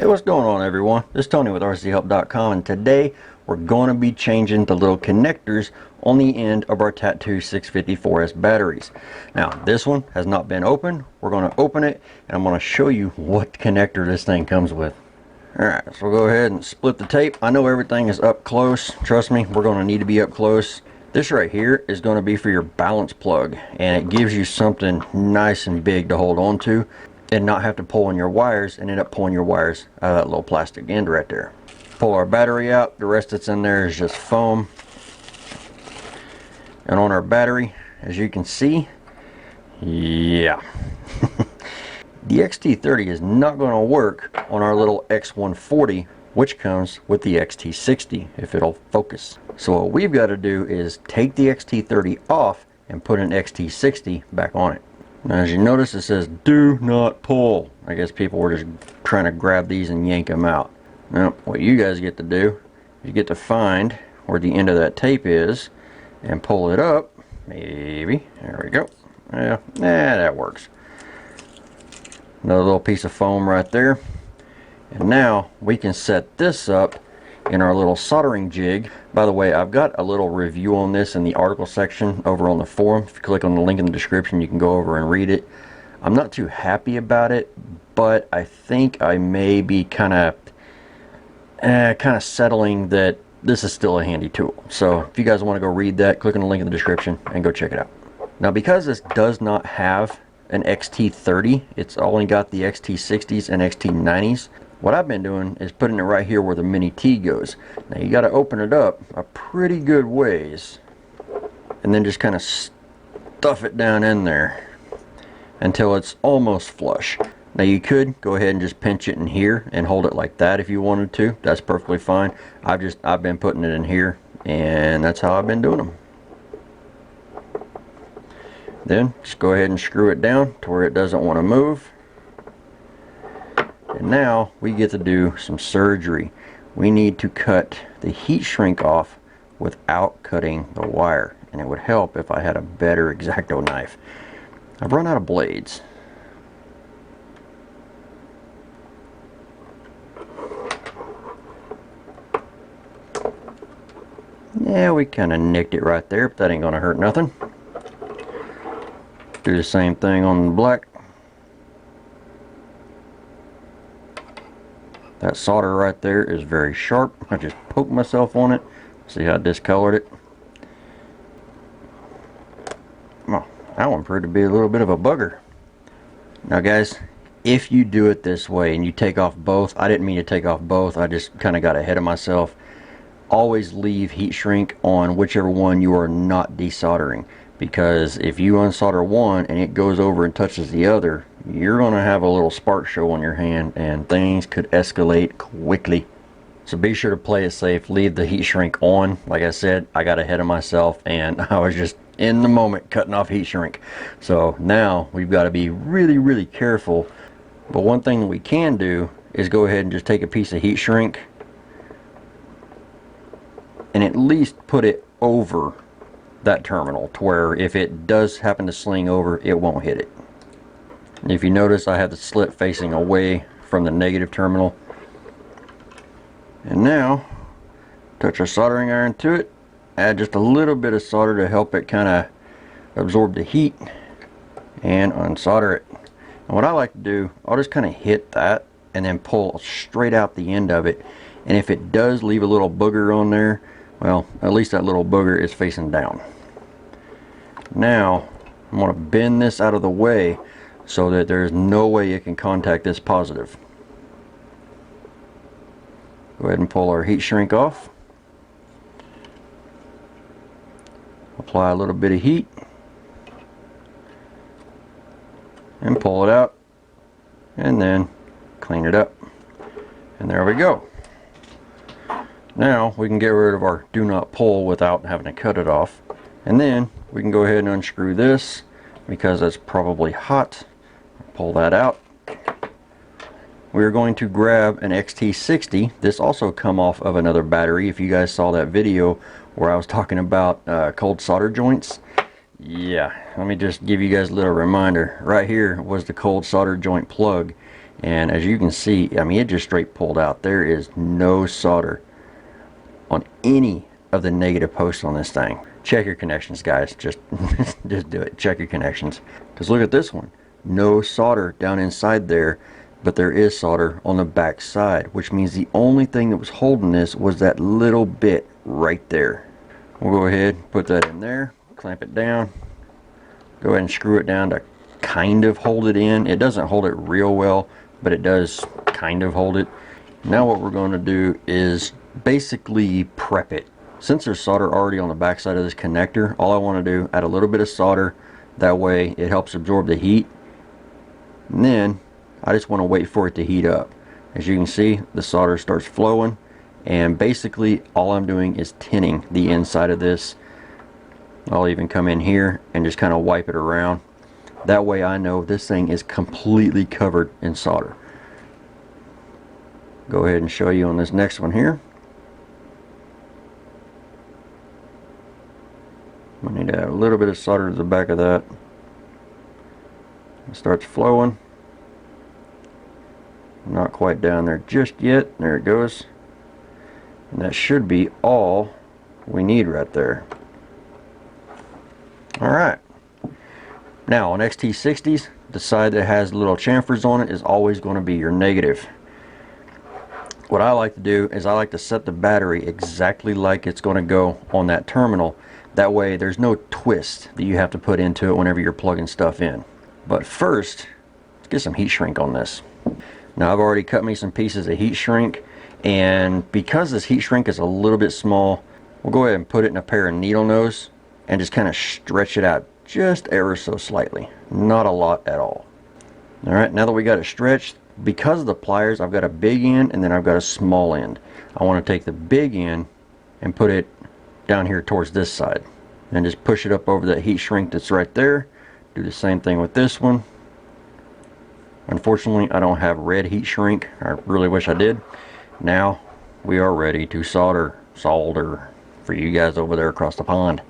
Hey, what's going on everyone? This is Tony with RcHelpDotCom, and today we're going to be changing the little connectors on the end of our Tattoo 654S batteries. Now this one has not been opened. We're going to open it and I'm going to show you what connector this thing comes with. Alright, so we'll go ahead and split the tape. I know everything is up close. Trust me, we're going to need to be up close. This right here is going to be for your balance plug, and it gives you something nice and big to hold on to and not have to pull on your wires and end up pulling your wires out of that little plastic end right there. Pull our battery out. The rest that's in there is just foam. And on our battery, as you can see, yeah. The XT30 is not going to work on our little X140, which comes with the XT60 if it'll focus. So what we've got to do is take the XT30 off and put an XT60 back on it. Now, as you notice, it says do not pull. I guess people were just trying to grab these and yank them out. Now what you guys get to do, you get to find where the end of that tape is and pull it up. Maybe, there we go. Yeah, that works. Another little piece of foam right there. And now we can set this up in our little soldering jig. By the way, I've got a little review on this in the article section over on the forum. If you click on the link in the description, you can go over and read it. I'm not too happy about it, but I think I may be kind of settling that this is still a handy tool. So if you guys want to go read that, click on the link in the description and go check it out. Now, because this does not have an XT30, it's only got the XT60s and XT90s. What I've been doing is putting it right here where the mini T goes. Now you got to open it up a pretty good ways and then just kind of stuff it down in there until it's almost flush. Now you could go ahead and just pinch it in here and hold it like that if you wanted to. That's perfectly fine. I've been putting it in here, and that's how I've been doing them. Then just go ahead and screw it down to where it doesn't want to move. And now we get to do some surgery. We need to cut the heat shrink off without cutting the wire, and it would help if I had a better X-Acto knife. I've run out of blades. Yeah, we kind of nicked it right there, but that ain't gonna hurt nothing. Do the same thing on the black. That solder right there is very sharp. I just poked myself on it. See how I discolored it? Well, that one proved to be a little bit of a bugger. Now guys, if you do it this way and you take off both, I didn't mean to take off both, I just kind of got ahead of myself. Always leave heat shrink on whichever one you are not desoldering, because if you unsolder one and it goes over and touches the other, you're going to have a little spark show on your hand and things could escalate quickly. So be sure to play it safe. Leave the heat shrink on. Like I said, I got ahead of myself and I was just in the moment cutting off heat shrink. So now we've got to be really careful. But one thing that we can do is go ahead and just take a piece of heat shrink and at least put it over that terminal to where if it does happen to sling over, it won't hit it. If you notice, I have the slit facing away from the negative terminal. And now, touch our soldering iron to it, add just a little bit of solder to help it kind of absorb the heat, and unsolder it. And what I like to do, I'll just kind of hit that and then pull straight out the end of it. And if it does leave a little booger on there, well, at least that little booger is facing down. Now, I'm going to bend this out of the way so that there's no way it can contact this positive. Go ahead and pull our heat shrink off. Apply a little bit of heat. And pull it out. And then clean it up. And there we go. Now we can get rid of our do not pull without having to cut it off. And then we can go ahead and unscrew this because it's probably hot. Pull that out. We're going to grab an XT60. This also come off of another battery. If you guys saw that video where I was talking about cold solder joints, yeah, let me just give you guys a little reminder. Right here was the cold solder joint plug, And as you can see, I mean, it just straight pulled out. There is no solder on any of the negative posts on this thing. Check your connections, guys. Just just do it. Check your connections. Because look at this one. No solder down inside there, but there is solder on the back side, which means the only thing that was holding this was that little bit right there. We'll go ahead and put that in there, clamp it down, go ahead and screw it down to kind of hold it in. It doesn't hold it real well, but it does kind of hold it. Now what we're going to do is basically prep it. Since there's solder already on the back side of this connector, all I want to do, add a little bit of solder. That way it helps absorb the heat. And then I just want to wait for it to heat up. As you can see, the solder starts flowing, and basically all I'm doing is tinning the inside of this. I'll even come in here and just kind of wipe it around. That way I know this thing is completely covered in solder. Go ahead and show you on this next one here. I need to add a little bit of solder to the back of that. It starts flowing. Not quite down there just yet. There it goes. And that should be all we need right there. Alright. Now on XT60s, the side that has little chamfers on it is always going to be your negative. What I like to do is I like to set the battery exactly like it's going to go on that terminal. That way there's no twist that you have to put into it whenever you're plugging stuff in. But first, let's get some heat shrink on this. Now I've already cut me some pieces of heat shrink, and because this heat shrink is a little bit small, we'll go ahead and put it in a pair of needle nose and just kind of stretch it out just ever so slightly. Not a lot at all. Alright, now that we got it stretched, because of the pliers, I've got a big end and then I've got a small end. I want to take the big end and put it down here towards this side and just push it up over that heat shrink that's right there. Do the same thing with this one. Unfortunately, I don't have red heat shrink. I really wish I did. Now we are ready to solder for you guys over there across the pond.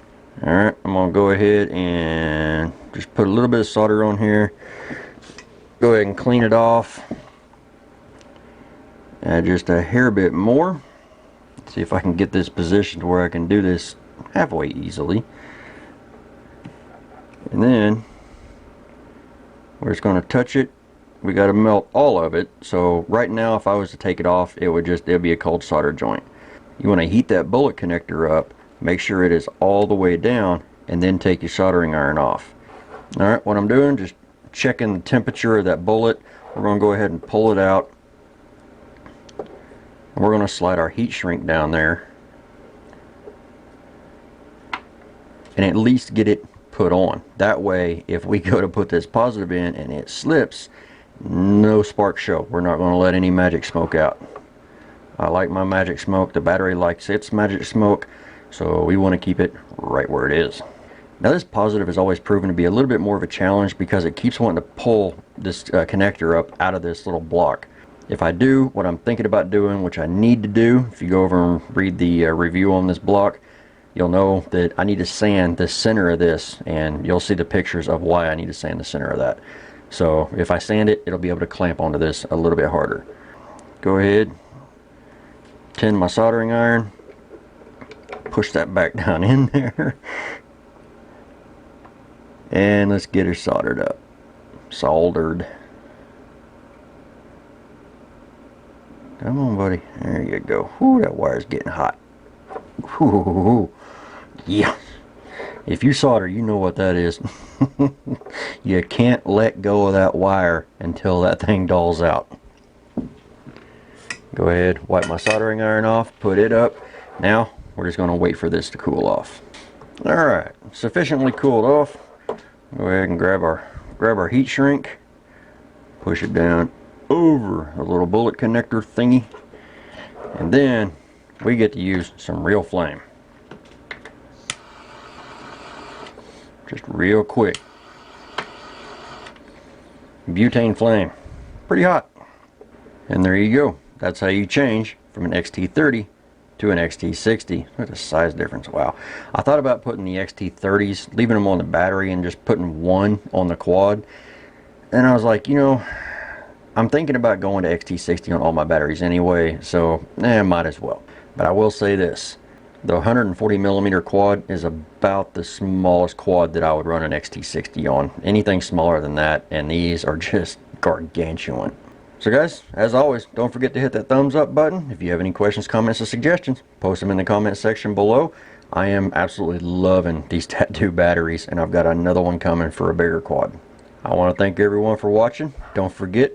Alright, I'm going to go ahead and just put a little bit of solder on here. Go ahead and clean it off. Add just a hair bit more. See if I can get this positioned where I can do this halfway easily. And then we're just going to touch it. We got to melt all of it. So right now, if I was to take it off, it'd be a cold solder joint. You want to heat that bullet connector up, make sure it is all the way down, and then take your soldering iron off. Alright, what I'm doing, just checking the temperature of that bullet. We're going to go ahead and pull it out. We're going to slide our heat shrink down there and at least get it put on. That way, if we go to put this positive in and it slips, no sparks show. We're not going to let any magic smoke out. I like my magic smoke. The battery likes its magic smoke, so we want to keep it right where it is. Now this positive has always proven to be a little bit more of a challenge because it keeps wanting to pull this connector up out of this little block. If I do what I'm thinking about doing, which I need to do, if you go over and read the review on this block, you'll know that I need to sand the center of this, and you'll see the pictures of why I need to sand the center of that. So if I sand it, it'll be able to clamp onto this a little bit harder. Go ahead, tin my soldering iron, push that back down in there, and let's get her soldered up. Soldered. Come on, buddy. There you go. Whoo, that wire's getting hot. Whoo, yeah. If you solder, you know what that is. You can't let go of that wire until that thing dulls out. Go ahead, wipe my soldering iron off, put it up. Now, we're just going to wait for this to cool off. Alright, sufficiently cooled off. Go ahead and grab our heat shrink. Push it down over the little bullet connector thingy, and then we get to use some real flame. Just real quick. Butane flame. Pretty hot. And there you go. That's how you change from an XT30 to an XT60. Look at the size difference. Wow. I thought about putting the XT30s, leaving them on the battery and just putting one on the quad. And I was like, you know, I'm thinking about going to XT60 on all my batteries anyway, so might as well. But I will say this, the 140 millimeter quad is about the smallest quad that I would run an XT60 on. Anything smaller than that, and these are just gargantuan. So guys, as always, don't forget to hit that thumbs up button. If you have any questions, comments, or suggestions, post them in the comment section below. I am absolutely loving these Tattoo batteries, and I've got another one coming for a bigger quad. I want to thank everyone for watching. Don't forget,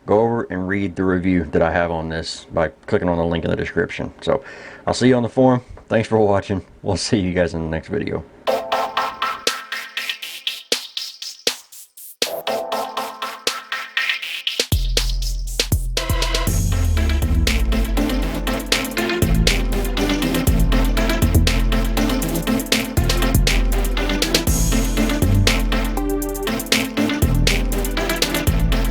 go over and read the review that I have on this by clicking on the link in the description. So I'll see you on the forum. Thanks for watching. We'll see you guys in the next video.